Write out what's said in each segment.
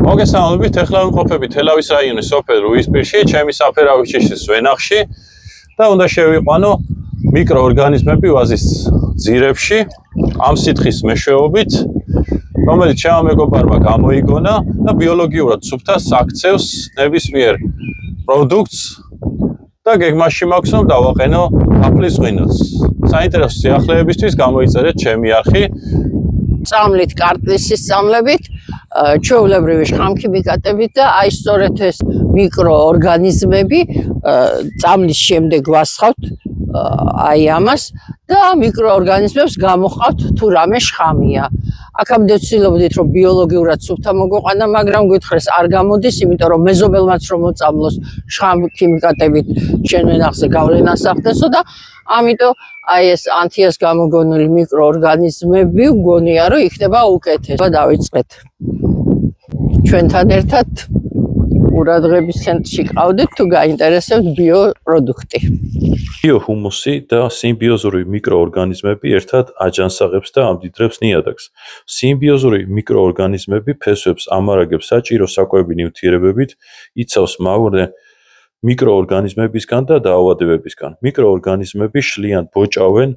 მოგესალმებით, ახლა ვიმყოფებით თელავის რაიონის სოფელ რუისპირში, ჩემი საფერავის ჯიშის ვენახში და უნდა შევიყვანო მიკროორგანიზმები ვაზის ძირებში ამ სითხის მეშვეობით, რომელიც ჩემმა მეგობარმა გამოიგონა და ბიოლოგიურად სუფთას აქცევს ნებისმიერ პროდუქტს და გეგმაში მაქვს რომ დავაყენო აფლის ღვინოს. საინტერესო სიახლეებისთვის გამოიწერეთ ჩემი არხი. წამლით, კარტლისის წამლებით, ჩვეულებრივი შხამქიმიკატებით და აი სწორედ ეს მიკროორგანიზმები წამლის შემდეგ ვასხავთ აი ამას და მიკროორგანიზმებს გამოხავთ თუ რამე შხამია. აქამდე ვცდილობდით რომ ბიოლოგიურად სუფთა მოგვეყვანა, მაგრამ გითხრეს არ გამოდის, იმიტომ რომ მეზობელმაც რომ მოწამლოს შხამქიმიკატებით შენ ვენახზე გავლენას ახდენსო და ამიტომ აი ეს ანთიას გამოგონილი მიკროორგანიზმები ვგონია რომ იქნება უკეთესი. დავიწყეთ. ჩვენთან ერთად ყურადღების ცენტრში ყავდეთ თუ გაინტერესებთ ბიოპროდუქტი. ბიოჰუმუსი და სიმბიოზური მიკროორგანიზმები ერთად აჯანსაღებს და ამდიდრებს ნიადაგს. სიმბიოზური მიკროორგანიზმები ფესვებს ამარაგებს საჭირო საკვები ნივთიერებებით, იცავს მავნე მიკროორგანიზმებისგან და დაავადებებისგან. მიკროორგანიზმები შლიან ბოჭავენ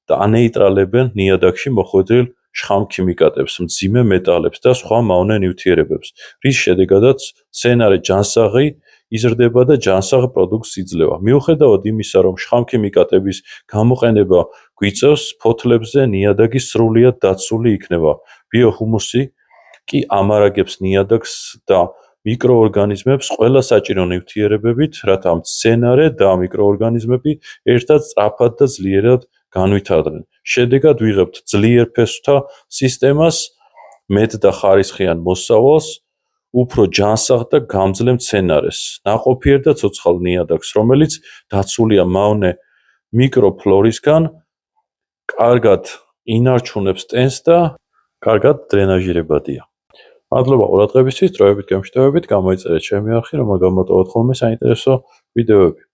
და ანეიტრალებენ ნიადაგში მოხვედრილ შხამქიმიკატებს, მძიმე მეტალებს და სხვა მავნე ნივთიერებებს, რის შედეგადაც მცენარე ჯანსაღი იზრდება და ჯანსაღ პროდუქტს იძლევა. მიუხედავად იმისა, რომ შხამქიმიკატების გამოყენება გვიწევს ფოთლებზე ნიადაგი სრულიად დაცული იქნება, ბიოჰუმუსი კი ამარაგებს ნიადაგს და მიკროორგანიზმებს ყველა საჭირო ნივთიერებებით, რათა მცენარე და მიკროორგანიზმები ერთად სწრაფად და ძლიერად განვითარდნენ. შედეგად ვიღებთ ძლიერ ფესვთა სისტემას, მეტ და ხარისხიან მოსავალს, უფრო ჯანსაღ და გამძლე მცენარეს, ნაყოფიერ და ცოცხალ ნიადაგს, რომელიც დაცულია მავნე მიკროფლორისგან, კარგად ინარჩუნებს ტენს და კარგად დრენაჟირებადია. მადლობა ყურადღებისთვის, დროებით გემშვიდობებით, გამოიწერეთ ჩემი არხი, რომ გამოტოვოთ ხოლმე საინტერესო ვიდეოები.